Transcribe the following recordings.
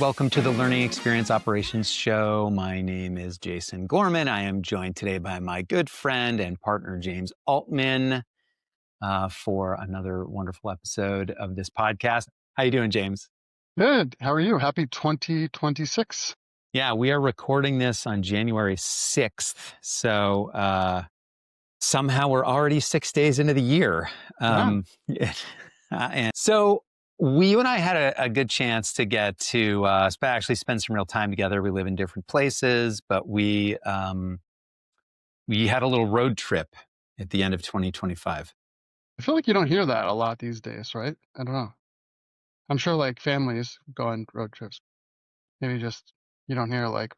welcome to the Learning Experience Operations Show. My name is Jason Gorman. I am joined today by my good friend and partner, James Altman, for another wonderful episode of this podcast. How you doing, James? Good. How are you? Happy 2026. Yeah, we are recording this on January 6th. So somehow we're already 6 days into the year. And so you and I had a good chance to get to actually spend some real time together. We live in different places, but we had a little road trip at the end of 2025. I feel like you don't hear that a lot these days, right? I don't know. I'm sure like families go on road trips. Maybe just you don't hear like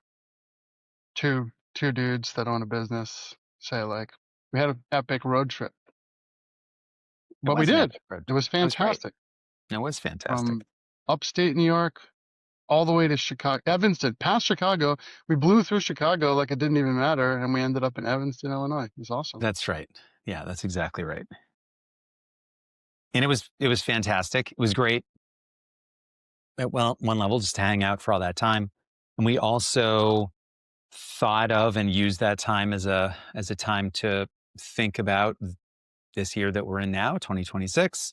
two dudes that own a business say like we had an epic road trip. But we did. It was fantastic. It was fantastic. From upstate New York all the way to Chicago, Evanston, past Chicago. We blew through Chicago like it didn't even matter, and we ended up in Evanston, Illinois. It was awesome. That's right. Yeah, that's exactly right. And it was fantastic. It was great. At one level, just to hang out for all that time. And we also thought of and used that time as a time to think about this year that we're in now, 2026,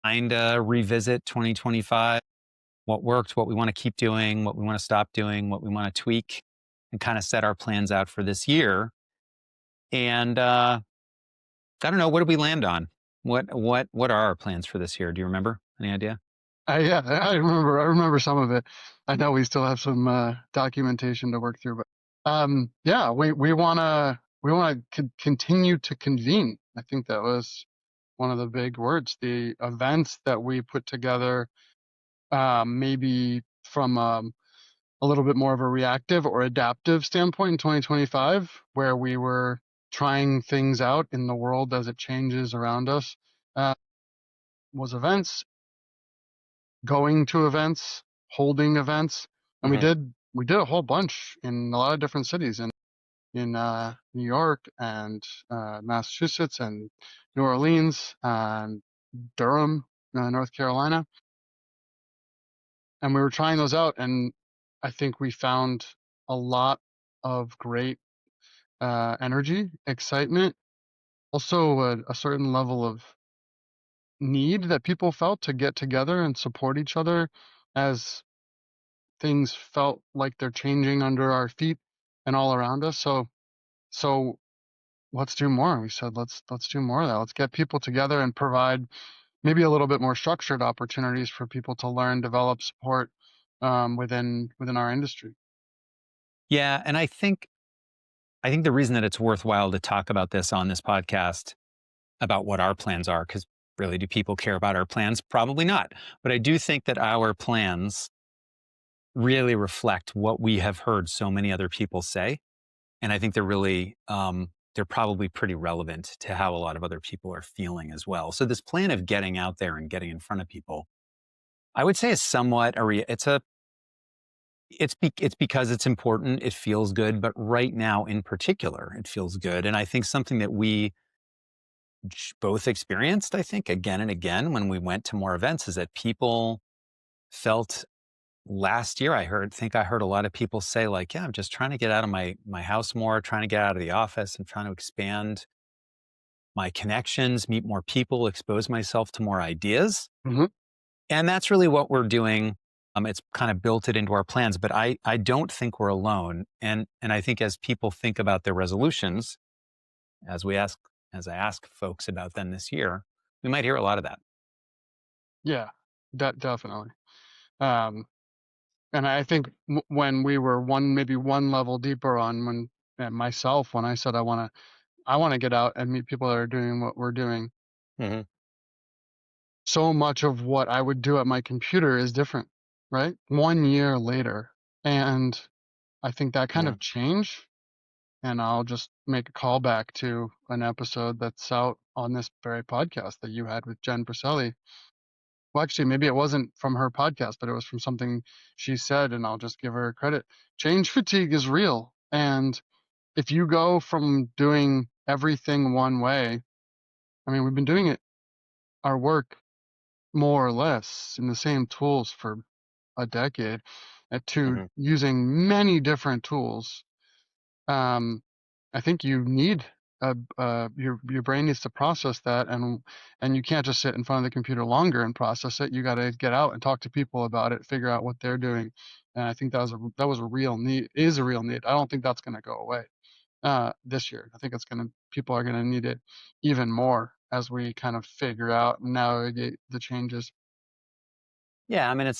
and revisit 2025, what worked, what we want to keep doing, what we want to stop doing, what we want to tweak, and kind of set our plans out for this year. And I don't know, what did we land on? What are our plans for this year? Do you remember? Any idea? Yeah, I remember some of it. I know we still have some documentation to work through, but yeah, we wanna continue to convene. I think that was one of the big words. The events that we put together, maybe from a little bit more of a reactive or adaptive standpoint in 2025, where we were trying things out in the world as it changes around us, was events. Going to events, holding events, and we did a whole bunch in a lot of different cities, in New York and Massachusetts and New Orleans and Durham, North Carolina, and we were trying those out, and I think we found a lot of great energy, excitement, also a certain level of need that people felt to get together and support each other as things felt like they're changing under our feet and all around us. So let's do more. We said, let's do more of that. Let's get people together and provide maybe a little bit more structured opportunities for people to learn, develop, support within our industry. Yeah. And I think the reason that it's worthwhile to talk about this on this podcast about what our plans are, because really, do people care about our plans? Probably not. But I do think that our plans really reflect what we have heard so many other people say. And I think they're really, they're probably pretty relevant to how a lot of other people are feeling as well. So this plan of getting out there and getting in front of people, I would say is somewhat, it's because it's important. It feels good. But right now in particular, it feels good. And I think something that we both experienced, I think, again and again when we went to more events, is that people felt last year, I heard a lot of people say like, yeah, I'm just trying to get out of my house more, trying to get out of the office. I'm trying to expand my connections, meet more people, expose myself to more ideas. Mm-hmm. And that's really what we're doing. It's kind of built it into our plans, but I don't think we're alone. And I think as people think about their resolutions, as I ask folks about them this year, we might hear a lot of that. Yeah, definitely. And I think when we were maybe one level deeper on myself, when I said I want to get out and meet people that are doing what we're doing, Mm-hmm. so much of what I would do at my computer is different, right? 1 year later. And I think that kind of change, and I'll just make a callback to an episode that's out on this very podcast that you had with Jen Perselli. Well, actually, maybe it wasn't from her podcast, but it was from something she said, and I'll just give her credit. Change fatigue is real. And if you go from doing everything one way, I mean, we've been doing our work more or less in the same tools for a decade, to Hmm. using many different tools. um, I think you need your brain needs to process that, and you can't just sit in front of the computer longer and process it. You got to get out and talk to people about it, figure out what they're doing. And I think that was a real need, is a real need. I don't think that's going to go away this year. I think people are gonna need it even more as we kind of figure out and navigate the changes. Yeah, I mean, I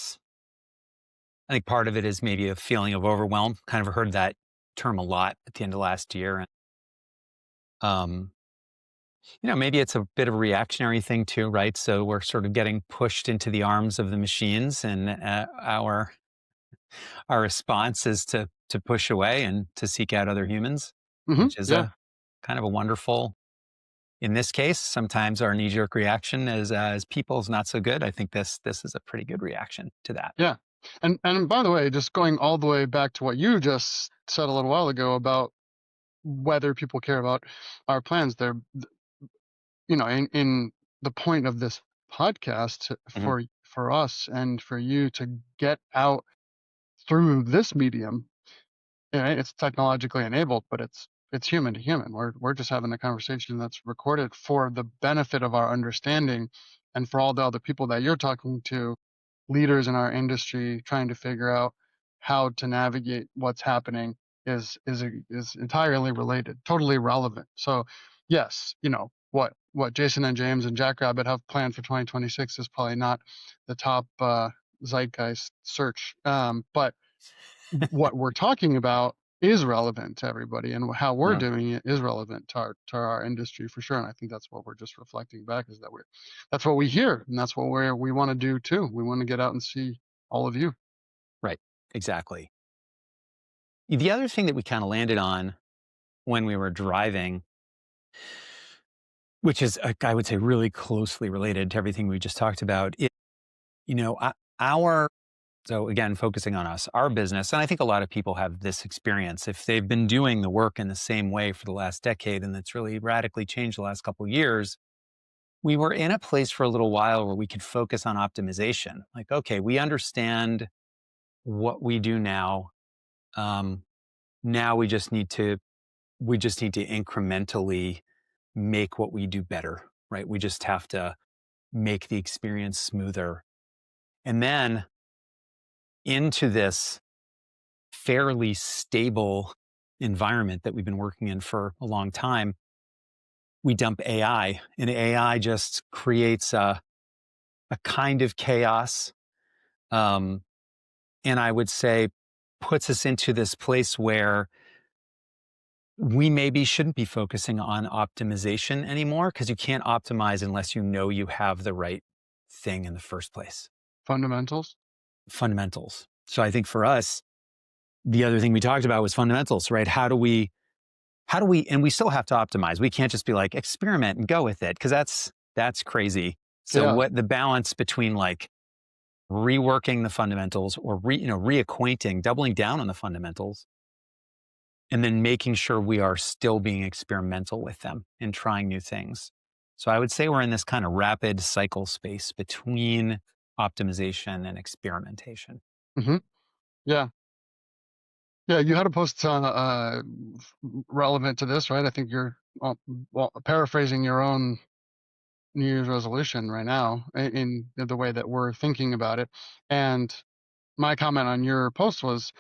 think part of it is maybe a feeling of overwhelm. Kind of heard that term a lot at the end of last year. And, um, maybe it's a bit of a reactionary thing too, right? So we're sort of getting pushed into the arms of the machines, and our response is to push away and to seek out other humans, which is Yeah, a kind of a wonderful. In this case, sometimes our knee jerk reaction as people is not so good. I think this is a pretty good reaction to that. yeah. And by the way, just going all the way back to what you just said a little while ago about whether people care about our plans, in the point of this podcast Hmm. for us and for you to get out through this medium. Yeah, it's technologically enabled, but it's human to human. We're just having a conversation that's recorded for the benefit of our understanding, and for all the other people that you're talking to, leaders in our industry, trying to figure out how to navigate what's happening is entirely related, totally relevant. So, yes, what Jason and James and Jackrabbit have planned for 2026 is probably not the top zeitgeist search, but what we're talking about is relevant to everybody, and how we're Yeah, doing it is relevant to our industry for sure. And I think that's what we're just reflecting back, is that that's what we hear, and that's what we want to do too. We want to get out and see all of you. right. Exactly. The other thing that we kind of landed on when we were driving, which is, I would say, really closely related to everything we just talked about, you know, o- our so again, focusing on us, our business, and I think a lot of people have this experience. If they've been doing the work in the same way for the last decade, and it's really radically changed the last couple of years, we were in a place for a little while where we could focus on optimization. Like, okay, we understand what we do now. Um, Now we just need to incrementally make what we do better, right? We just have to make the experience smoother. And then into this fairly stable environment that we've been working in for a long time, we dump AI, and AI just creates a kind of chaos. Um, and I would say puts us into this place where we maybe shouldn't be focusing on optimization anymore, because you can't optimize unless you know you have the right thing in the first place. Fundamentals. Fundamentals. So I think for us, the other thing we talked about was fundamentals, right? And we still have to optimize. We can't just be like experiment and go with it, because that's crazy. So Yeah. what the balance between like reworking the fundamentals, or reacquainting, doubling down on the fundamentals, and then making sure we are still being experimental with them and trying new things. So I would say we're in this kind of rapid cycle space between optimization and experimentation. hmm Yeah. Yeah. You had a post relevant to this, right? I think you're paraphrasing your own New Year's resolution right now in the way that we're thinking about it. And my comment on your post was,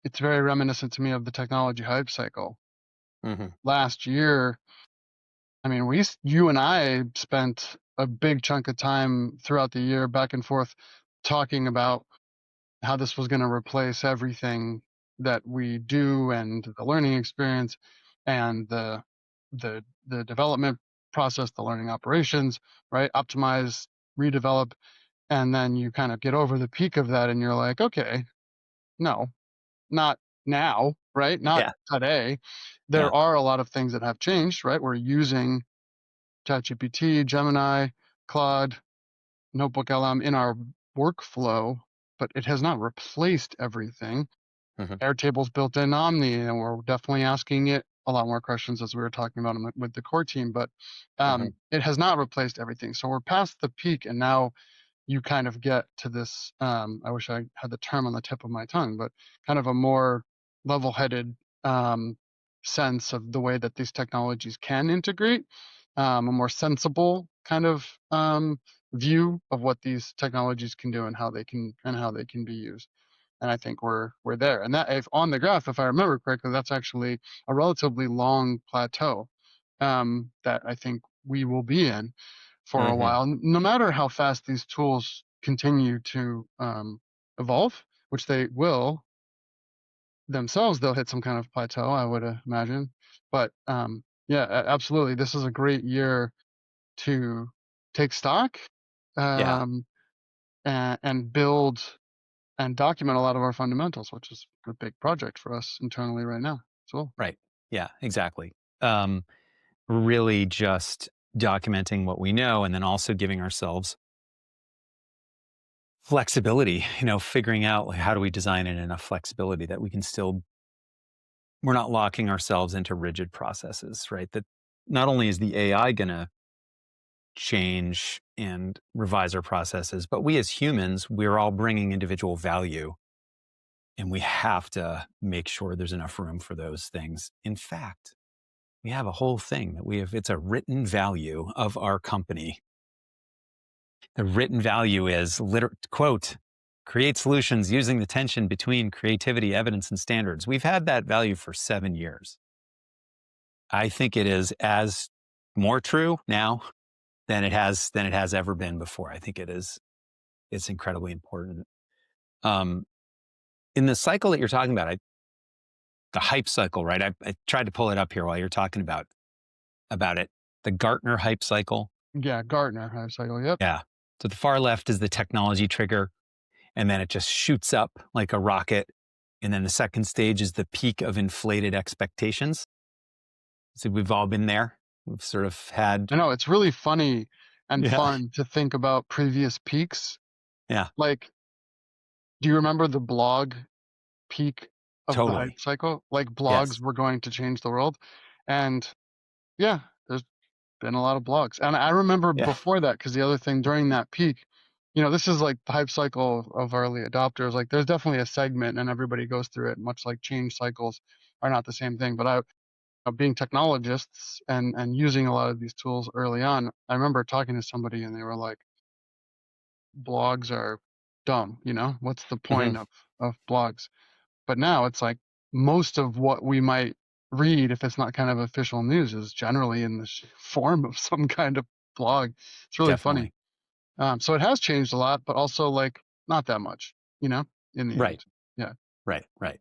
it's very reminiscent to me of the technology hype cycle. Hmm. Last year, I mean, you and I spent a big chunk of time throughout the year back and forth talking about how this was going to replace everything that we do, and the learning experience, and the development process, the learning operations, right? Optimize, redevelop, and then you kind of get over the peak of that, and you're like, okay, no, not now, right? Not Yeah. today. Yeah. There are a lot of things that have changed, right? We're using ChatGPT, Gemini, Claude, Notebook LM in our workflow, but it has not replaced everything. Hmm. Airtable's built in Omni, and we're definitely asking it a lot more questions, as we were talking about with the core team, but Hmm. it has not replaced everything. So we're past the peak, and now you kind of get to this, I wish I had the term on the tip of my tongue, but kind of a more level-headed um, sense of the way that these technologies can integrate, a more sensible kind of view of what these technologies can do and how they can be used. And I think we're there. And that, if on the graph, if I remember correctly, that's actually a relatively long plateau that I think we will be in for a Hmm. while, no matter how fast these tools continue to evolve, which they will themselves. They'll hit some kind of plateau, I would imagine. But yeah, absolutely, this is a great year to take stock Yeah. um, and build and document a lot of our fundamentals, which is a big project for us internally right now as well. Right. Yeah, exactly. Um, really just documenting what we know and then also giving ourselves flexibility, figuring out like, how do we design it enough flexibility that we can still, we're not locking ourselves into rigid processes, right? That not only is the AI going to change and revise our processes, but we as humans, we're all bringing individual value and we have to make sure there's enough room for those things. In fact, we have a whole thing that we have, it's a written value of our company. The written value is quote, create solutions using the tension between creativity, evidence, and standards. We've had that value for 7 years. I think it is as more true now than it has ever been before. I think it's incredibly important. Um, in the cycle that you're talking about, the hype cycle, right? I tried to pull it up here while you're talking about it. The Gartner hype cycle. Yeah, Gartner hype cycle. Yep. Yeah. So the far left is the technology trigger, and then it just shoots up like a rocket. And then the second stage is the peak of inflated expectations. So we've all been there. We've sort of had, I know it's really funny and yeah, fun to think about previous peaks. yeah, Like, do you remember the blog peak of the hype totally. cycle? Like, blogs Yes. were going to change the world. And yeah, there's been a lot of blogs. And I remember Yeah. before that, because the other thing during that peak, this is like the hype cycle of early adopters. Like, there's definitely a segment, and everybody goes through it, much like change cycles are not the same thing. But being technologists and using a lot of these tools early on, I remember talking to somebody and they were like, blogs are dumb. What's the Hmm. point of blogs? But now it's like most of what we might read, if it's not kind of official news, is generally in the form of some kind of blog. It's really funny. Definitely. So it has changed a lot, but also like not that much, in the Right. end. Yeah, Right. Right.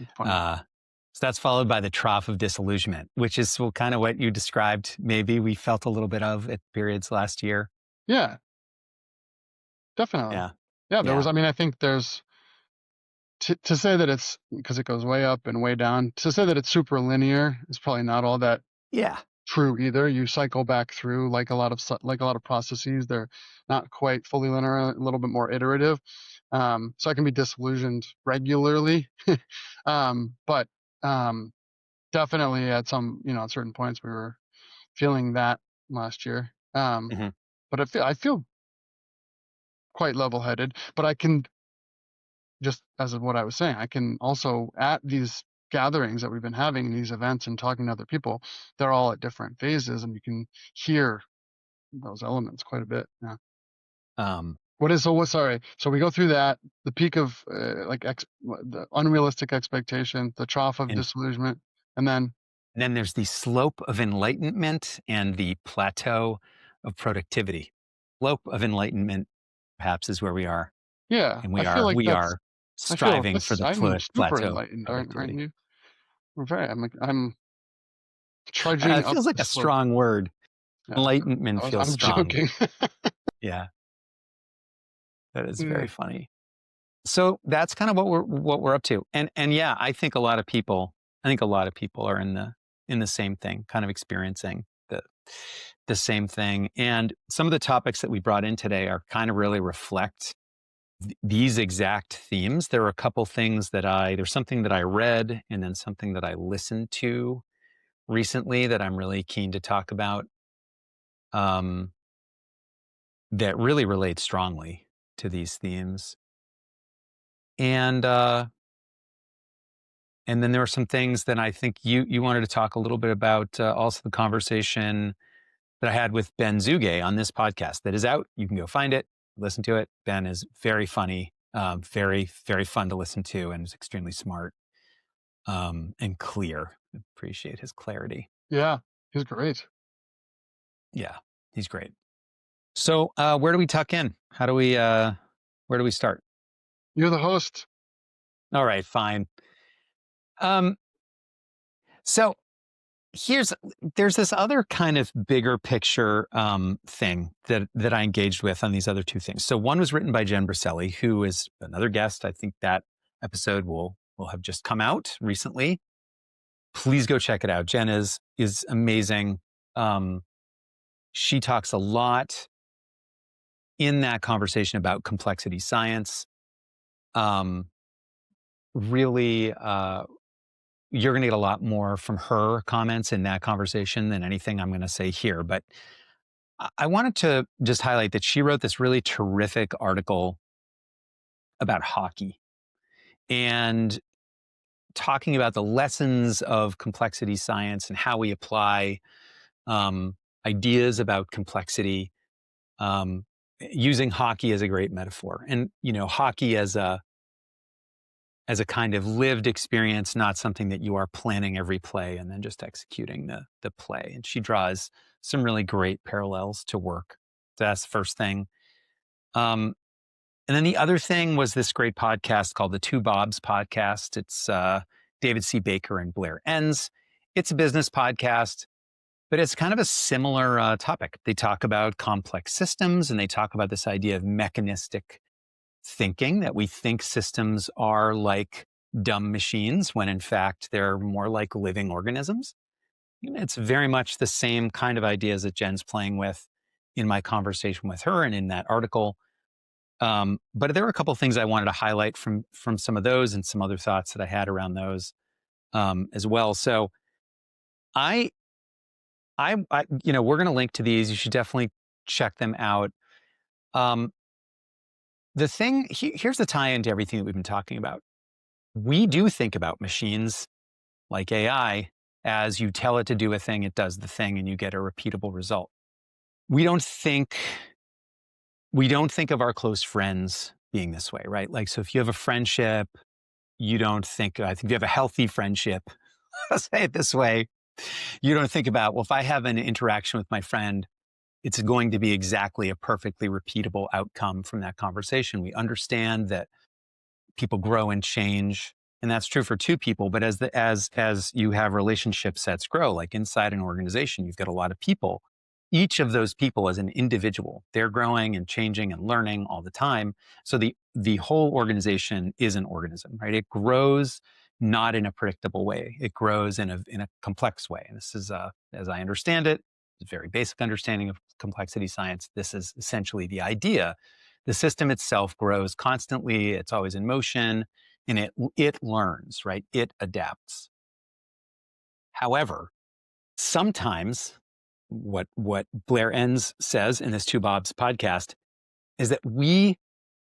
it's funny. Uh, so that's followed by the trough of disillusionment, which is kind of what you described. Maybe we felt a little bit of at periods last year. Yeah, definitely. Yeah. Yeah, Yeah. I mean, I think there's to say that it's because it goes way up and way down. To say that it's super linear is probably not all that Yeah. true either. You cycle back through like like a lot of processes. They're not quite fully linear, a little bit more iterative. So I can be disillusioned regularly. But definitely at at certain points we were feeling that last year. Hmm. But I feel quite level-headed. But I can, just as of what I was saying, I can also, at these gatherings that we've been having, these events and talking to other people, they're all at different phases, and you can hear those elements quite a bit. Yeah. Um, Sorry. So we go through that, the peak of the unrealistic expectation, the trough of and disillusionment, and then then there's the slope of enlightenment and the plateau of productivity. Slope of enlightenment, perhaps, is where we are, yeah, and I we feel are like we that's are I feel striving for this the I'm super plateau of enlightened, aren't productivity. you? We're very I'm trudging It up feels like the a slope. strong word. Yeah. Enlightenment feels I'm strong. joking. Yeah, that is very Yeah. funny. So that's kind of what we're up to. And yeah, I think a lot of people are in the same thing, kind of experiencing the same thing. And some of the topics that we brought in today are kind of really reflect these exact themes. There are a couple things there's something that I read and then something that I listened to recently that I'm really keen to talk about, that really relates strongly to these themes. And then there were some things that I think you wanted to talk a little bit about, also the conversation that I had with Ben Zuge on this podcast that is out. You can go find it, listen to it. Ben is very funny, very, very fun to listen to, and is extremely smart, and clear. Appreciate his clarity. Yeah, he's great. Yeah, he's great. So where do we tuck in? Where do we start? You're the host. All right, fine. So there's this other kind of bigger picture thing that I engaged with on these other two things. So one was written by Jen Briselli, who is another guest. I think that episode will have just come out recently. Please go check it out. Jen is amazing. She talks a lot in that conversation about complexity science. Really, you're going to get a lot more from her comments in that conversation than anything I'm going to say here. But I wanted to just highlight that she wrote this really terrific article about hockey and talking about the lessons of complexity science and how we apply ideas about complexity, using hockey as a great metaphor. And, hockey as a kind of lived experience, not something that you are planning every play and then just executing the play. And she draws some really great parallels to work. So that's the first thing. And then the other thing was this great podcast called the Two Bobs Podcast. It's David C. Baker and Blair Enns. It's a business podcast, but it's kind of a similar topic. They talk about complex systems, and they talk about this idea of mechanistic thinking, that we think systems are like dumb machines when in fact they're more like living organisms. It's very much the same kind of ideas that Jen's playing with in my conversation with her and in that article. But there were a couple of things I wanted to highlight from some of those and some other thoughts that I had around those as well. So I we're going to link to these. You should definitely check them out. The thing, here's the tie into everything that we've been talking about. We do think about machines like AI as you tell it to do a thing, it does the thing, and you get a repeatable result. We don't think of our close friends being this way, right? Like, so if you have a friendship, I think if you have a healthy friendship, I'll say it this way, you don't think about, well, if I have an interaction with my friend, it's going to be exactly a perfectly repeatable outcome from that conversation. We understand that people grow and change, and that's true for two people. But as you have relationship sets grow, like inside an organization, you've got a lot of people. Each of those people as an individual, they're growing and changing and learning all the time. So the whole organization is an organism, right? It grows not in a predictable way. It grows in a complex way. And this is, as I understand it, a very basic understanding of complexity science. This is essentially the idea. The system itself grows constantly. It's always in motion, and it learns, right? It adapts. However, sometimes what Blair Enns says in this Two Bobs podcast is that we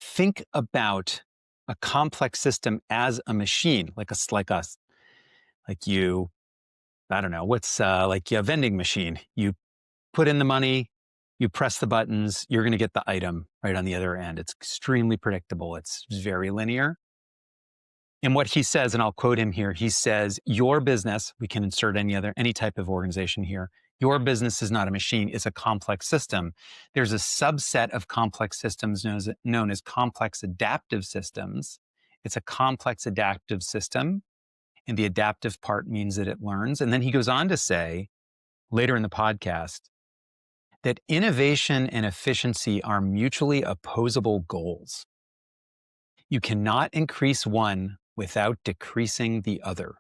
think about a complex system as a machine, like you, I don't know, what's like a vending machine. You put in the money, you press the buttons, you're going to get the item right on the other end. It's extremely predictable. It's very linear. And what he says, and I'll quote him here, he says, your business, we can insert any type of organization here, your business is not a machine, it's a complex system. There's a subset of complex systems known as complex adaptive systems. It's a complex adaptive system, and the adaptive part means that it learns. And then he goes on to say, later in the podcast, that innovation and efficiency are mutually opposable goals. You cannot increase one without decreasing the other.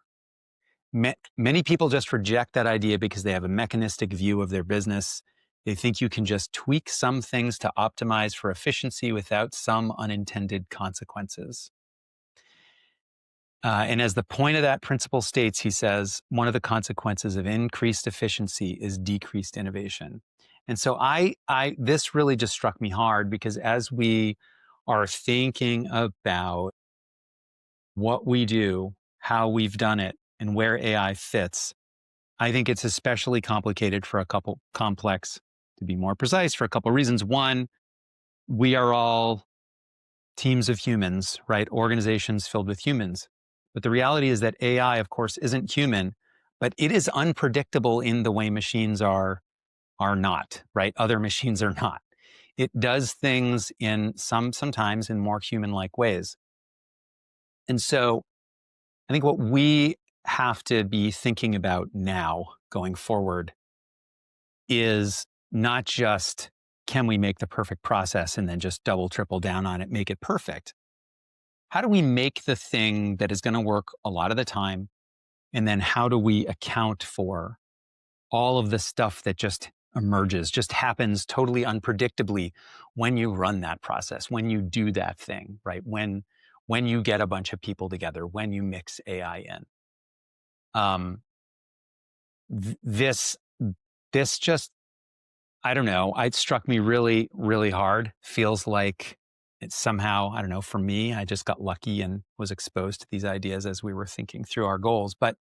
Many people just reject that idea because they have a mechanistic view of their business. They think you can just tweak some things to optimize for efficiency without some unintended consequences. And as the point of that principle states, he says, one of the consequences of increased efficiency is decreased innovation. And so this really just struck me hard because as we are thinking about what we do, how we've done it, and where AI fits, I think it's especially complicated for a couple complex, to be more precise, for a couple reasons. One, we are all teams of humans, right? Organizations filled with humans. But the reality is that AI, of course, isn't human, but it is unpredictable in the way machines are not, right? Other machines are not. It does things in sometimes in more human-like ways. And so I think what we have to be thinking about now going forward is not just can we make the perfect process and then just double, triple down on it, make it perfect. How do we make the thing that is going to work a lot of the time? And then how do we account for all of the stuff that just emerges, just happens totally unpredictably when you run that process, when you do that thing, right? When you get a bunch of people together, when you mix AI in. Um, this this just I don't know. It struck me really, really hard. Feels like it's somehow, I don't know, for me, I just got lucky and was exposed to these ideas as we were thinking through our goals. But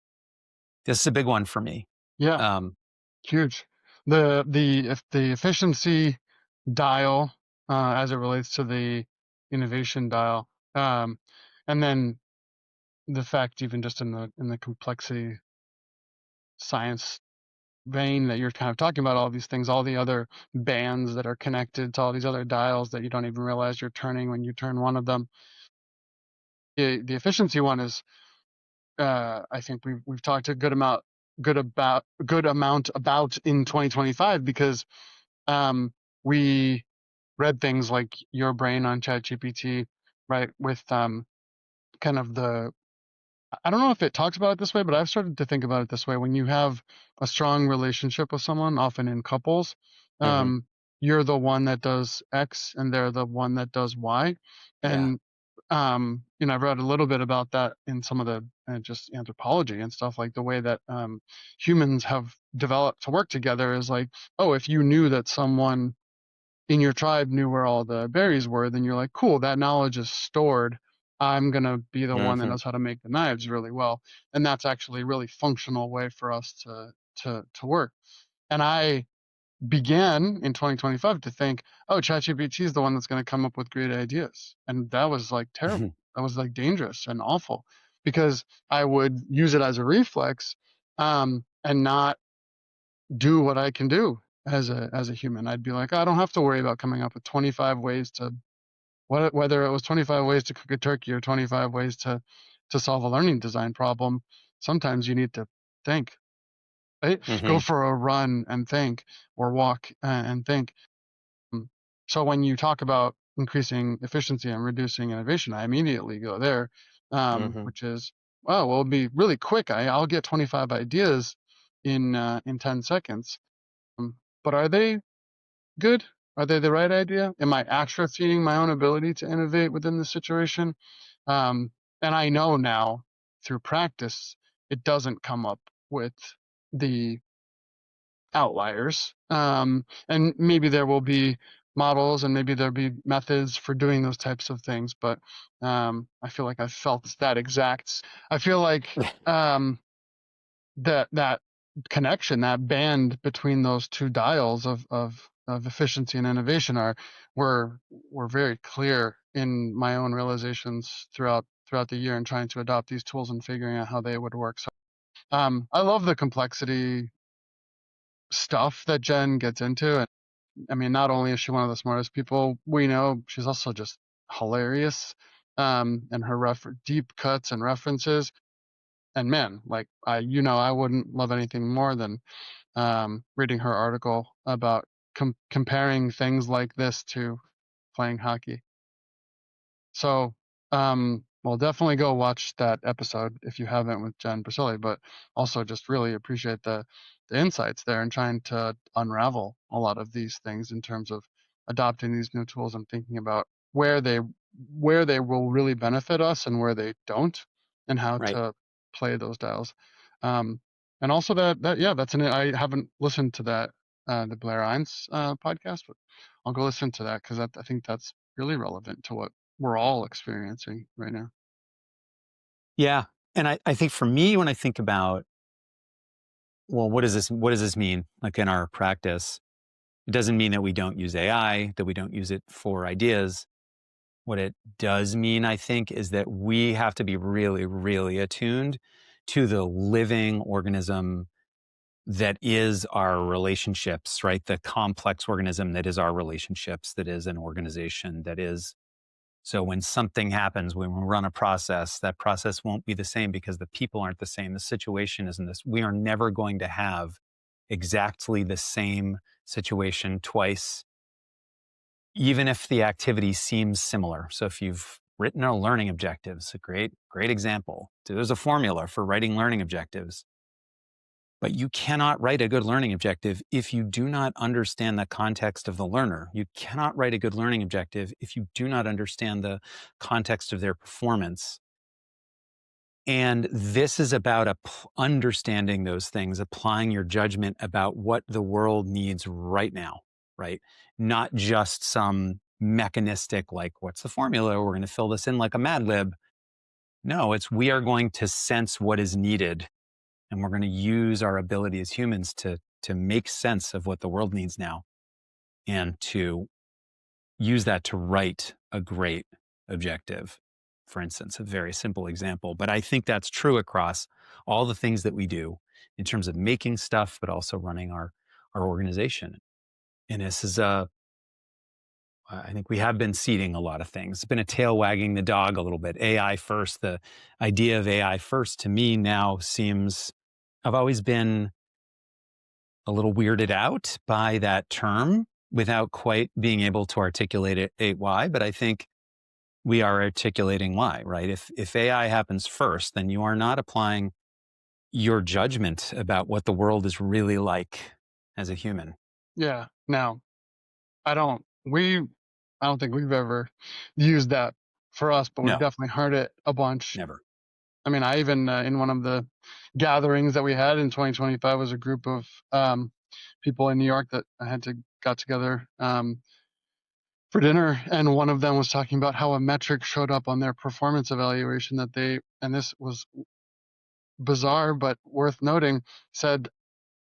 this is a big one for me. Yeah, Um, huge. The efficiency dial, as it relates to the innovation dial, and then the fact, even just in the complexity science vein, that you're kind of talking about all these things, all the other bands that are connected to all these other dials that you don't even realize you're turning when you turn one of them. The efficiency one is, I think we've talked a good amount about in 2025, because we read things like Your Brain on ChatGPT, right? With kind of the, I don't know if it talks about it this way, but I've started to think about it this way. When you have a strong relationship with someone, often in couples, mhm, um, you're the one that does X and they're the one that does Y. yeah. And, I've read a little bit about that in some of the just anthropology and stuff, like the way that humans have developed to work together is like, oh, if you knew that someone in your tribe knew where all the berries were, then you're like, cool, that knowledge is stored. I'm gonna be the one that Mhm, knows how to make the knives really well. And that's actually a really functional way for us to work. And I began in 2025 to think, oh, ChatGPT is the one that's going to come up with great ideas. And that was like terrible. mhm, That was like dangerous and awful, because I would use it as a reflex, and not do what I can do as a human. I'd be like, "Oh, I don't have to worry about coming up with 25 ways to, whether it was 25 ways to cook a turkey or 25 ways to solve a learning design problem. Sometimes you need to think, right? Go mhm, for a run and think, or walk and think." Mm. So when you talk about increasing efficiency and reducing innovation, I immediately go there, mhm. which is, oh, well, it'll be really quick. I'll get 25 ideas in 10 seconds. But are they good? Are they the right idea? Am I atrophying my own ability to innovate within the situation? Um, and I know now through practice, it doesn't come up with the outliers. And maybe there will be models and maybe there'll be methods for doing those types of things. But I feel like I felt that exact. I feel like that connection, that band between those two dials of efficiency and innovation, were very clear in my own realizations throughout the year, and trying to adopt these tools and figuring out how they would work. So I love the complexity stuff that Jen gets into. And I mean, not only is she one of the smartest people we know, she's also just hilarious. And her deep cuts and references. And man, like I wouldn't love anything more than reading her article about comparing things like this to playing hockey. So, well, definitely go watch that episode if you haven't, with Jen Basili. But also just really appreciate the insights there, and trying to unravel a lot of these things in terms of adopting these new tools and thinking about where they will really benefit us and where they don't, and how Right. to play those dials. Um, and also that yeah, I haven't listened to that the Blair Ines podcast, but I'll go listen to that, because I think that's really relevant to what we're all experiencing right now. Yeah. And I think for me, when I think about, well, what does this mean? Like in our practice, it doesn't mean that we don't use AI, that we don't use it for ideas. What it does mean, I think, is that we have to be really, really attuned to the living organism that is our relationships, right? The complex organism that is our relationships, that is an organization, that is. So when something happens, when we run a process, that process won't be the same because the people aren't the same. The situation isn't this. We are never going to have exactly the same situation twice, even if the activity seems similar. So if you've written a learning objective, it's a great example. There's a formula for writing learning objectives, but you cannot write a good learning objective if you do not understand the context of the learner. You cannot write a good learning objective if you do not understand the context of their performance. And this is about understanding those things, applying your judgment about what the world needs right now, right? Not just some mechanistic, like, what's the formula? We're going to fill this in like a Mad Lib. No, it's we are going to sense what is needed, and we're going to use our ability as humans to make sense of what the world needs now, and to use that to write a great objective. For instance, a very simple example, but I think that's true across all the things that we do in terms of making stuff, but also running our organization. And this is I think we have been seeding a lot of things. It's been a tail wagging the dog a little bit. AI first, the idea of AI first to me now seems, I've always been a little weirded out by that term without quite being able to articulate it why. But I think we are articulating why, right? If AI happens first, then you are not applying your judgment about what the world is really like as a human. Yeah. Now, I don't we I don't think we've ever used that for us, but we've No, definitely heard it a bunch. never. I mean, I even in one of the gatherings that we had in 2025 was a group of people in New York that I had to got together for dinner, and one of them was talking about how a metric showed up on their performance evaluation that they, and this was bizarre but worth noting, said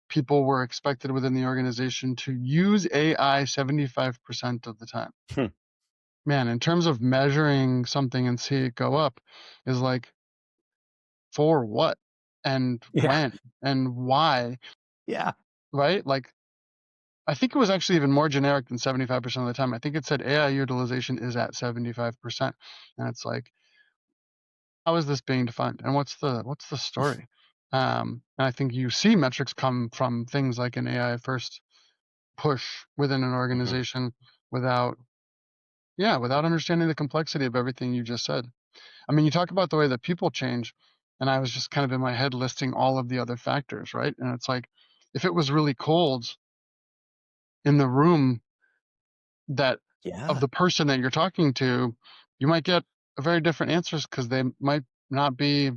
people were expected within the organization to use AI 75% of the time. Hmm. Man, in terms of measuring something and see it go up, is like, for what and Yeah, when and why, yeah, right? Like, I think it was actually even more generic than 75% of the time. I think it said AI utilization is at 75%. And it's like, how is this being defined? And what's the story? And I think you see metrics come from things like an AI first push within an hmm, organization without, yeah, without understanding the complexity of everything you just said. I mean, you talk about the way that people change, and I was just kind of in my head listing all of the other factors, right? And it's like, if it was really cold in the room that of yeah, the person that you're talking to, you might get a very different answers because they might not be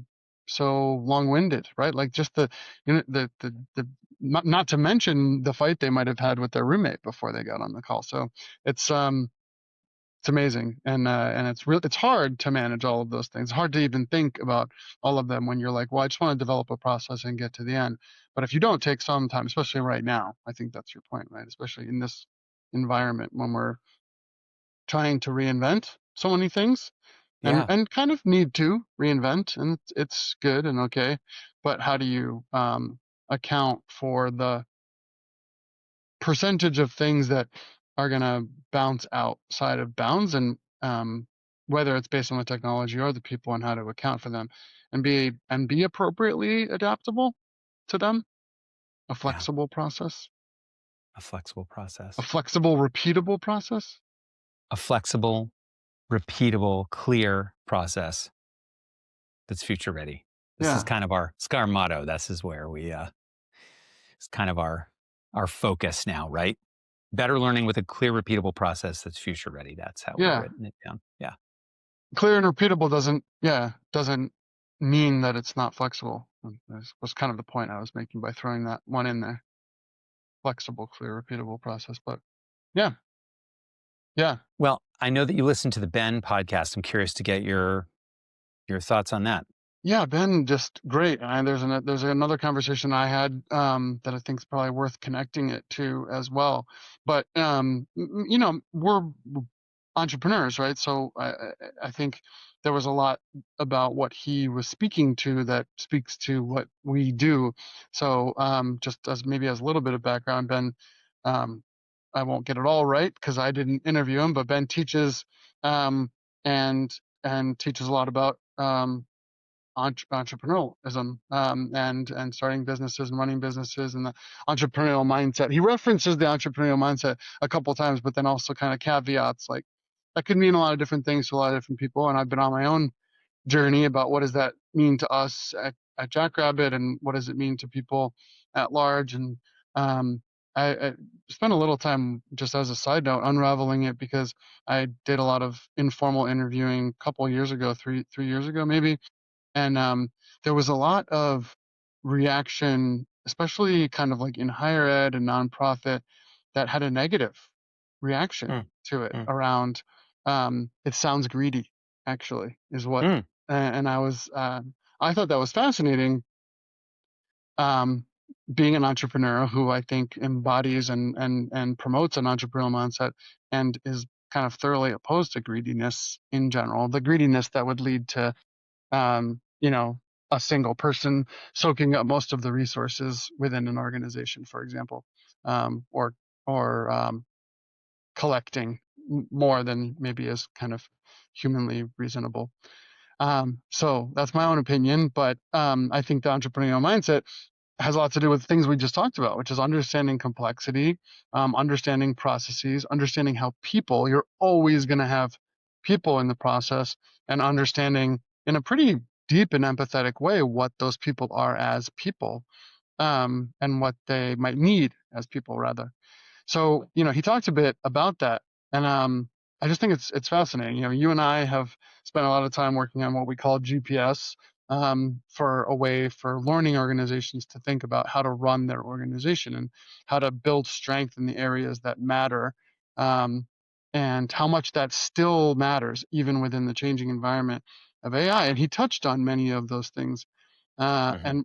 so long-winded, right? Like just the, the not to mention the fight they might have had with their roommate before they got on the call. So it's it's amazing, and it's hard to manage all of those things. It's hard to even think about all of them when you're like, well, I just want to develop a process and get to the end. But if you don't take some time, especially right now, I think that's your point, right? Especially in this environment when we're trying to reinvent so many things yeah, and kind of need to reinvent, and it's good and okay, but how do you account for the percentage of things that are going to bounce outside of bounds, and whether it's based on the technology or the people and how to account for them and be appropriately adaptable to them, a yeah. flexible process, A flexible a process, flexible repeatable process. a flexible, repeatable, clear process that's future ready. This is Yeah, kind of it's our motto. This is where it's kind of our focus now, right? Better learning with a clear, repeatable process that's future ready. That's how we've yeah. written it down. Yeah. Clear and repeatable doesn't mean that it's not flexible. That was kind of the point I was making by throwing that one in there. Flexible, clear, repeatable process. But yeah, Yeah. Well, I know that you listen to the Ben podcast. I'm curious to get your thoughts on that. Yeah, Ben, just great. And there's another conversation I had that I think is probably worth connecting it to as well. But we're entrepreneurs, right? So I think there was a lot about what he was speaking to that speaks to what we do. So just as maybe as a little bit of background, Ben, um, I won't get it all right because I didn't interview him, but Ben teaches um, and teaches a lot about entrepreneurialism and starting businesses and running businesses and the entrepreneurial mindset. He references the entrepreneurial mindset a couple of times, but then also kind of caveats like that could mean a lot of different things to a lot of different people. And I've been on my own journey about what does that mean to us at Jackrabbit and what does it mean to people at large. And um, I spent a little time just as a side note unraveling it because I did a lot of informal interviewing a couple of years ago, three years ago maybe, and there was a lot of reaction, especially kind of like in higher ed and nonprofit, that had a negative reaction Mm, to it mm, around it sounds greedy, actually, is what. mm, And I thought that was fascinating. Um, being an entrepreneur who I think embodies and promotes an entrepreneurial mindset and is kind of thoroughly opposed to greediness in general, the greediness that would lead to um, you know, a single person soaking up most of the resources within an organization, for example, or collecting more than maybe is kind of humanly reasonable. So that's my own opinion, but I think the entrepreneurial mindset has a lot to do with things we just talked about, which is understanding complexity, understanding processes, understanding how people, you're always going to have people in the process, and understanding in a pretty deep and empathetic way what those people are as people, and what they might need as people, rather. So, he talked a bit about that. And I just think it's fascinating. You and I have spent a lot of time working on what we call GPS, for a way for learning organizations to think about how to run their organization and how to build strength in the areas that matter, um, and how much that still matters even within the changing environment of AI. And he touched on many of those things. mhm, And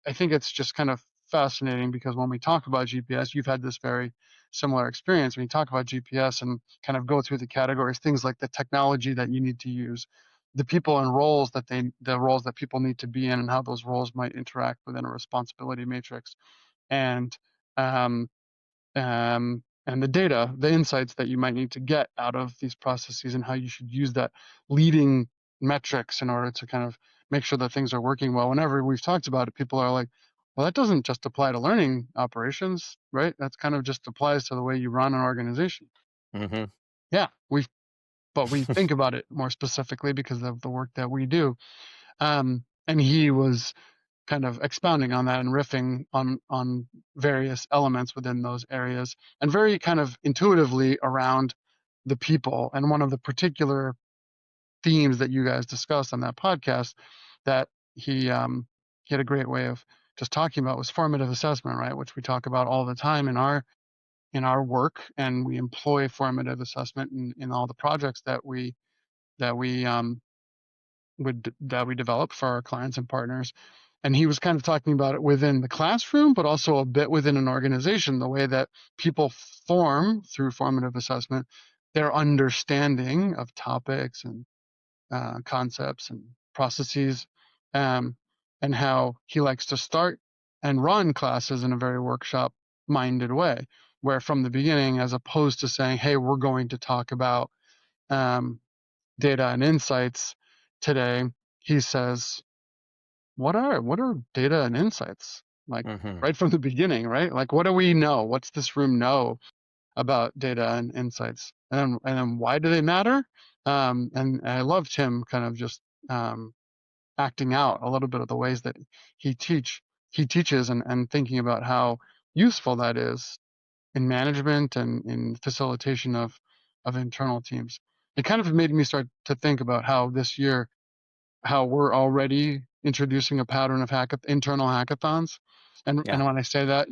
I think it's just kind of fascinating because when we talk about GPS, you've had this very similar experience. When you talk about GPS and kind of go through the categories, things like the technology that you need to use, the people and roles the roles that people need to be in, and how those roles might interact within a responsibility matrix, and um, and the data, the insights that you might need to get out of these processes, and how you should use that leading metrics in order to kind of make sure that things are working well. Whenever we've talked about it, people are like, well, that doesn't just apply to learning operations, right? That's kind of just applies to the way you run an organization. mhm, Yeah, but we think about it more specifically because of the work that we do. And he was kind of expounding on that and riffing on various elements within those areas, and very kind of intuitively around the people. And one of the particular themes that you guys discussed on that podcast that he had a great way of just talking about was formative assessment, right? Which we talk about all the time in our work, and we employ formative assessment in all the projects that we that we develop for our clients and partners. And he was kind of talking about it within the classroom, but also a bit within an organization, the way that people form through formative assessment their understanding of topics and concepts and processes, um, and how he likes to start and run classes in a very workshop minded way, where from the beginning, as opposed to saying, hey, we're going to talk about um, data and insights today, he says, what are data and insights? Like mhm, right from the beginning, right? Like what do we know? What's this room know about data and insights? And then why do they matter? And I loved him kind of just um, acting out a little bit of the ways that he teach he teaches, and thinking about how useful that is in management and in facilitation of internal teams. It kind of made me start to think about how this year, how we're already introducing a pattern of internal hackathons. And yeah, when I say that,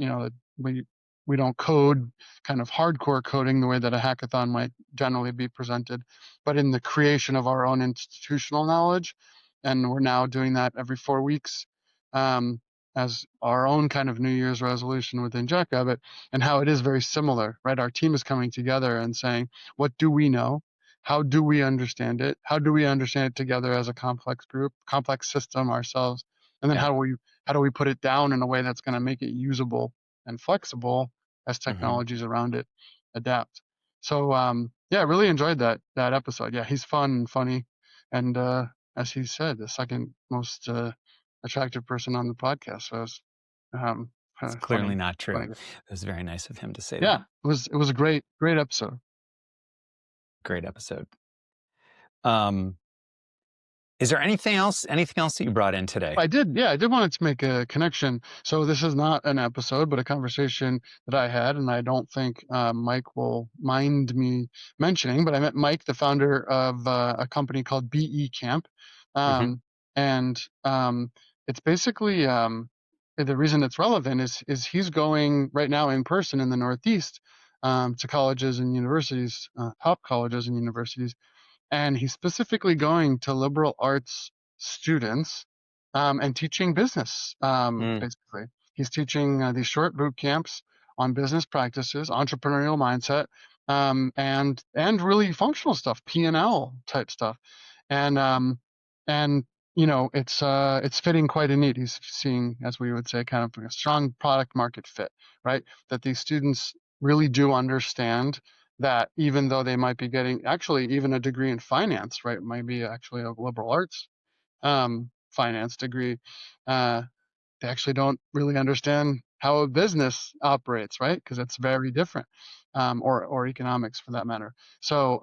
we we don't code kind of hardcore coding the way that a hackathon might generally be presented, but in the creation of our own institutional knowledge. And we're now doing that every 4 weeks, um, as our own kind of New Year's resolution within Jackrabbit, and how it is very similar, right? Our team is coming together and saying, what do we know? How do we understand it? How do we understand it together as a complex group, complex system ourselves? And then Yeah. how do we put it down in a way that's going to make it usable and flexible as Hmm. technologies around it adapt? So yeah, I really enjoyed that episode. Yeah, he's fun and funny, and as he said, the second most attractive person on the podcast. So it was It's clearly funny, not true. funny. It was very nice of him to say Yeah, that. it was a great episode. Great episode. Um, is there anything else that you brought in today? I did, yeah, I did want to make a connection. So this is not an episode, but a conversation that I had, and I don't think Mike will mind me mentioning. But I met Mike, the founder of a company called BE Camp, Hmm. um, and it's basically the reason it's relevant is he's going right now in person in the Northeast, to colleges and universities, top colleges and universities, and he's specifically going to liberal arts students, and teaching business. Mm, Basically, he's teaching these short boot camps on business practices, entrepreneurial mindset, and really functional stuff, P&L type stuff, and and it's fitting quite a need. He's seeing, as we would say, kind of a strong product market fit, right? That these students really do understand that even though they might be getting actually even a degree in finance, right? Might be actually a liberal arts finance degree. Uh, they actually don't really understand how a business operates, right? Because it's very different, or economics for that matter. So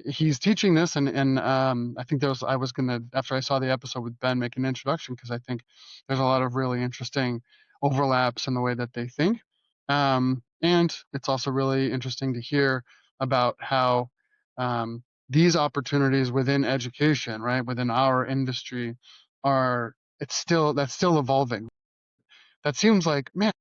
he's teaching this, and I think I was gonna, after I saw the episode with Ben, make an introduction because I think there's a lot of really interesting overlaps in the way that they think, and it's also really interesting to hear about how these opportunities within education, right, within our industry, are that's still evolving. That seems like, man,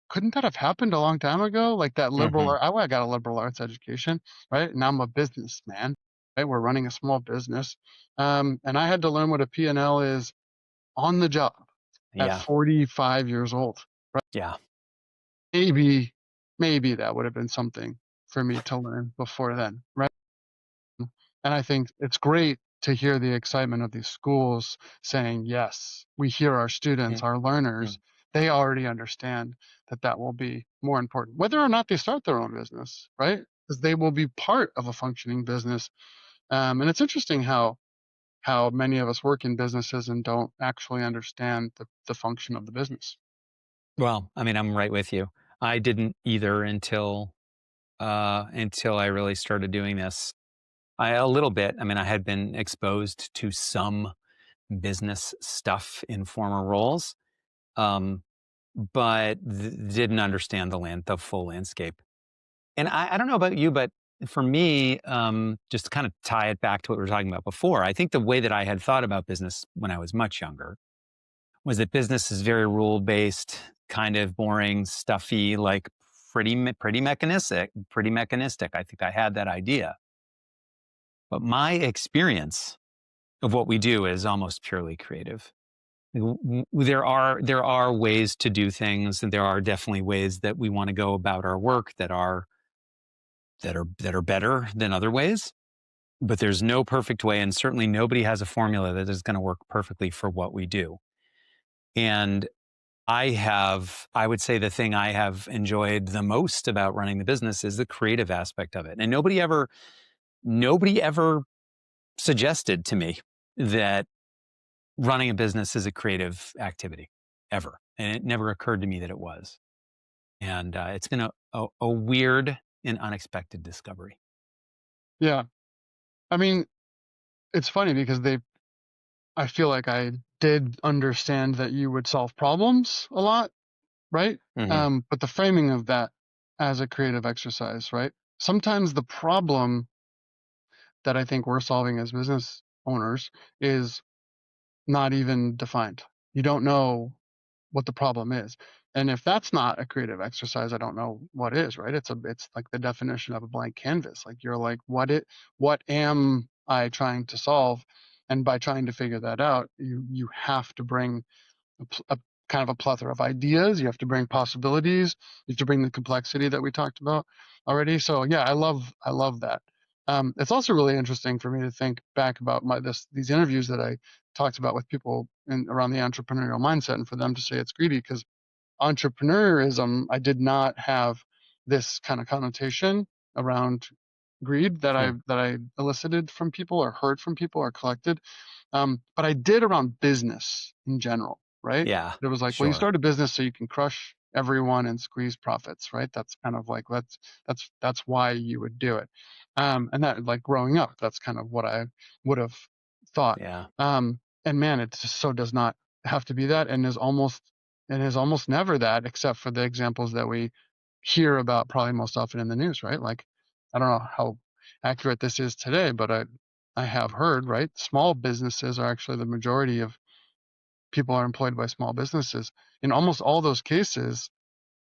couldn't that have happened a long time ago? Like that hmm. I got a liberal arts education, right? Now I'm a businessman, right? We're running a small business. And I had to learn what a P&L is on the job at Yeah. 45 years old. Yeah. Maybe, maybe that would have been something for me to learn before then, right? And I think it's great to hear the excitement of these schools saying, yes, we hear our students, Mm, our mm. learners, they already understand that that will be more important, whether or not they start their own business, right? Because they will be part of a functioning business. And it's interesting how many of us work in businesses and don't actually understand the function of the business. Well, I mean, I'm right with you. I didn't either until I really started doing this. A little bit. I mean, I had been exposed to some business stuff in former roles, um, but didn't understand the full landscape. And I don't know about you, but for me, just to kind of tie it back to what we were talking about before, I think the way that I had thought about business when I was much younger was that business is very rule based, kind of boring, stuffy, like pretty mechanistic, pretty mechanistic. I think I had that idea, but my experience of what we do is almost purely creative. There are ways to do things, and there are definitely ways that we want to go about our work that are better than other ways. But there's no perfect way, and certainly nobody has a formula that is going to work perfectly for what we do. And I would say the thing I have enjoyed the most about running the business is the creative aspect of it. And nobody ever suggested to me that running a business is a creative activity ever. And it never occurred to me that it was. And it's been a weird and unexpected discovery. Yeah. I mean, it's funny because I feel like I did understand that you would solve problems a lot, right? Hmm. But the framing of that as a creative exercise, right? Sometimes the problem that I think we're solving as business owners is not even defined. You don't know what the problem is. And if that's not a creative exercise, I don't know what is, right? It's like the definition of a blank canvas. Like you're like, what am I trying to solve? And by trying to figure that out, you have to bring a kind of a plethora of ideas. You have to bring possibilities. You have to bring the complexity that we talked about already. So yeah, I love that. It's also really interesting for me to think back about these interviews that I talked about with people around the entrepreneurial mindset, and for them to say it's greedy, because entrepreneurism, I did not have this kind of connotation around greed Sure. that I elicited from people or heard from people or collected. But I did around business in general, right? Yeah, It was like, well, you sure. start a business so you can crush everyone and squeeze profits, right? That's kind of like that's why you would do it. And that, like, growing up, that's kind of what I would have thought. Yeah. And man, it just so does not have to be that, and is almost never that, except for the examples that we hear about probably most often in the news, right? Like, I don't know how accurate this is today, but I have heard, right? Small businesses are actually the majority of people are employed by small businesses. In almost all those cases,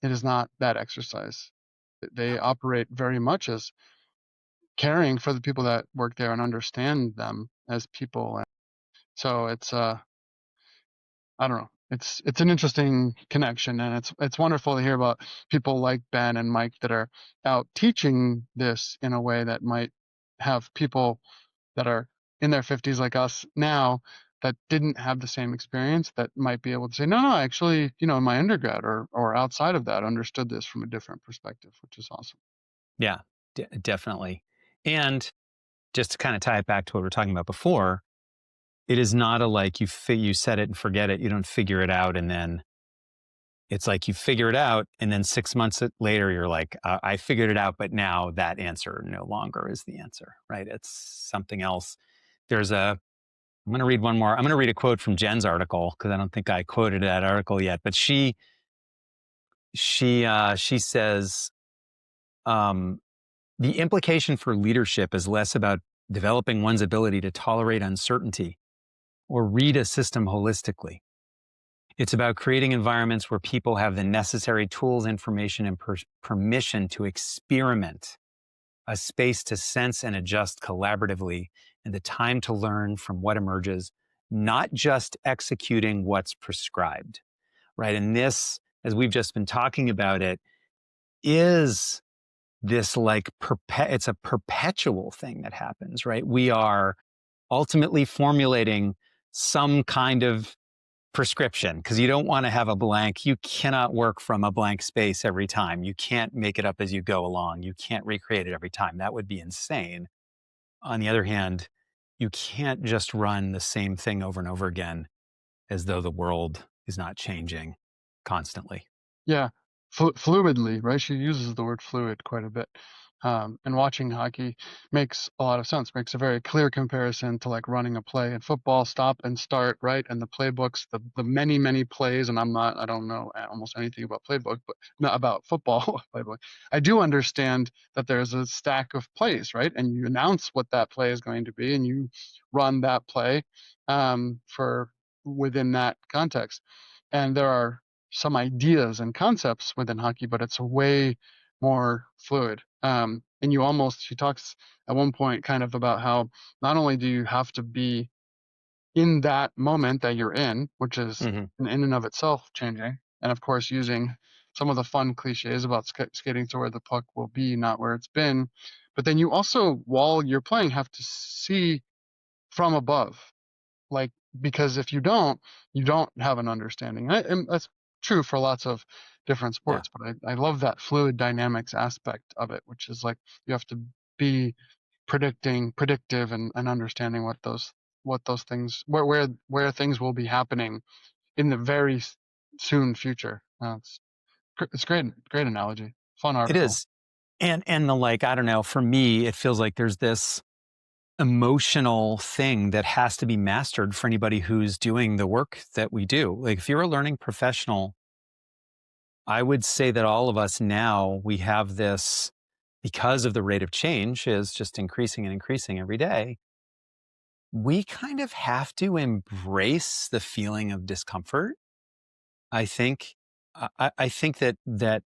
it is not that exercise. They operate very much as caring for the people that work there and understand them as people. So it's I don't know. It's an interesting connection, and it's wonderful to hear about people like Ben and Mike that are out teaching this in a way that might have people that are in their 50s like us now that didn't have the same experience, that might be able to say, no, actually, in my undergrad or outside of that, understood this from a different perspective, which is awesome. Yeah, definitely. And just to kind of tie it back to what we were talking about before, it is not a like you set it and forget it. You don't figure it out, and then it's like you figure it out, and then 6 months later, you're like, I figured it out, but now that answer no longer is the answer, right? It's something else. There's a. I'm going to read one more. I'm going to read a quote from Jen's article because I don't think I quoted that article yet, but she says um, the implication for leadership is less about developing one's ability to tolerate uncertainty or read a system holistically. It's about creating environments where people have the necessary tools, information, and permission to experiment, a space to sense and adjust collaboratively, and the time to learn from what emerges, not just executing what's prescribed, right? And this, as we've just been talking about it, is this like it's a perpetual thing that happens, right? We are ultimately formulating some kind of prescription because you don't want to have a blank. You cannot work from a blank space every time. You can't make it up as you go along. You can't recreate it every time. That would be insane. On the other hand, you can't just run the same thing over and over again as though the world is not changing constantly. Yeah, fluidly, right? She uses the word fluid quite a bit. And watching hockey makes a lot of sense, makes a very clear comparison to like running a play in football, stop and start, right? And the playbooks, the many, many plays, and I don't know almost anything about playbook, but not about football playbook. I do understand that there's a stack of plays, right? And you announce what that play is going to be, and you run that play for within that context. And there are some ideas and concepts within hockey, but it's way more fluid. And she talks at one point kind of about how not only do you have to be in that moment that you're in, which is Hmm. in and of itself changing, and of course using some of the fun cliches about skating to where the puck will be, not where it's been, but then you also, while you're playing, have to see from above, like, because if you don't, you don't have an understanding. And that's true for lots of different Yeah. sports, but I love that fluid dynamics aspect of it, which is like you have to be predictive, and understanding what those things, where things will be happening in the very soon future. It's great analogy, fun It article. is. And the like, I don't know, for me, it feels like there's this emotional thing that has to be mastered for anybody who's doing the work that we do. Like if you're a learning professional, I would say that all of us now, we have this because of the rate of change is just increasing and increasing every day. We kind of have to embrace the feeling of discomfort I think I think that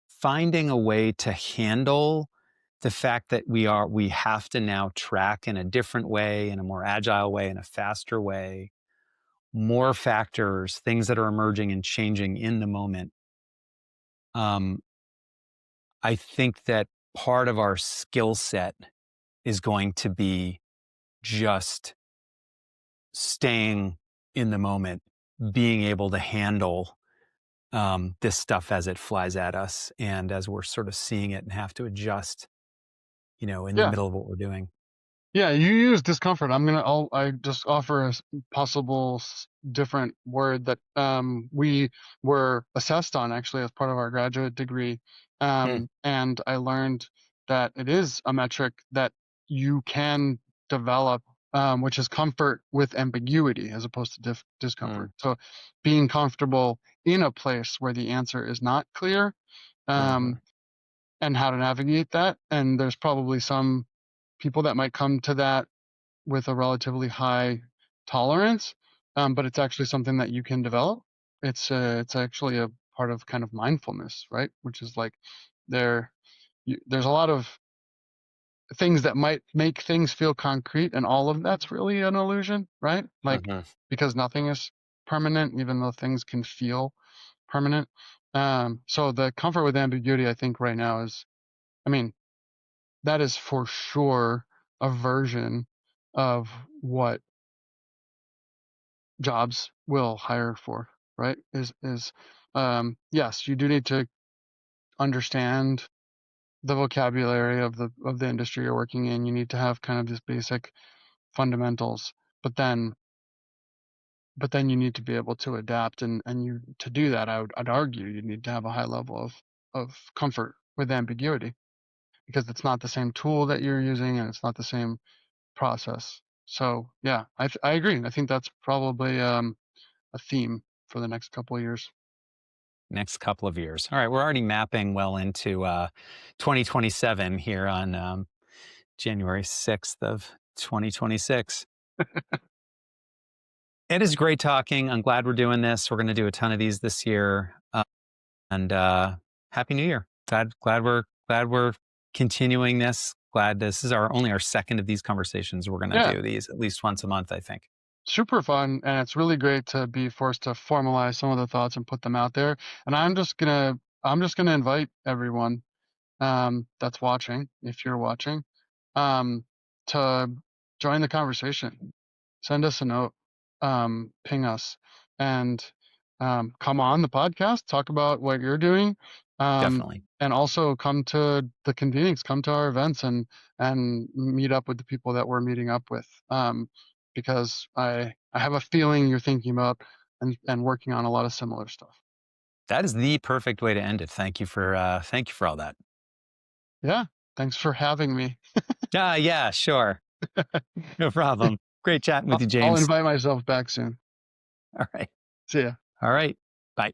finding a way to handle the fact that we have to now track in a different way, in a more agile way, in a faster way, more factors, things that are emerging and changing in the moment. Um, I think that part of our skill set is going to be just staying in the moment, being able to handle this stuff as it flies at us and as we're sort of seeing it and have to adjust, in the Yeah. middle of what we're doing. Yeah, you use discomfort. I just offer a possible different word that we were assessed on actually as part of our graduate degree. Hmm. And I learned that it is a metric that you can develop, which is comfort with ambiguity as opposed to Hmm. discomfort. So being comfortable in a place where the answer is not clear, Hmm. um, and how to navigate that. And there's probably some people that might come to that with a relatively high tolerance, but it's actually something that you can develop. It's actually a part of kind of mindfulness, right? Which is like there there's a lot of things that might make things feel concrete, and all of that's really an illusion, right? Like Hmm. because nothing is permanent, even though things can feel permanent. So the comfort with ambiguity, I think, right now is, I mean, that is for sure a version of what jobs will hire for, right? Yes, you do need to understand the vocabulary of the industry you're working in. You need to have kind of just basic fundamentals, but then you need to be able to adapt, and you to do that, I'd argue you need to have a high level of comfort with ambiguity, because it's not the same tool that you're using and it's not the same process. So yeah, I agree. I think that's probably a theme for the next couple of years. Next couple of years. All right, we're already mapping well into 2027 here on January 6th of 2026. It is great talking. I'm glad we're doing this. We're going to do a ton of these this year. And Happy New Year. Glad we're continuing this. Glad this is our second of these conversations. We're going to Yeah, do these at least once a month, I think. super fun, and it's really great to be forced to formalize some of the thoughts and put them out there. And I'm just gonna invite everyone that's watching, if you're watching, um, to join the conversation. Send us a note, ping us, and come on the podcast, talk about what you're doing, Definitely. and also come to the convenings, come to our events, and meet up with the people that we're meeting up with, because I have a feeling you're thinking about and working on a lot of similar stuff. That is the perfect way to end it. Thank you for all that. Yeah, thanks for having me. Yeah, sure. No problem. Great chatting with you, I'll James. invite myself back soon. All right. See ya. All right. Bye.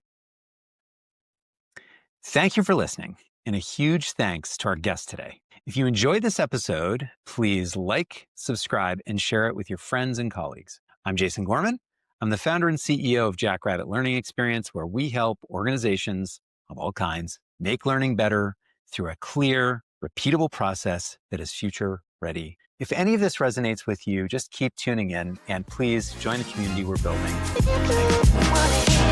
Thank you for listening, and a huge thanks to our guest today. If you enjoyed this episode, please like, subscribe, and share it with your friends and colleagues. I'm Jason Gorman. I'm the founder and CEO of Jackrabbit Learning Experience, where we help organizations of all kinds make learning better through a clear, repeatable process that is future ready. If any of this resonates with you, just keep tuning in and please join the community we're building. Thanks.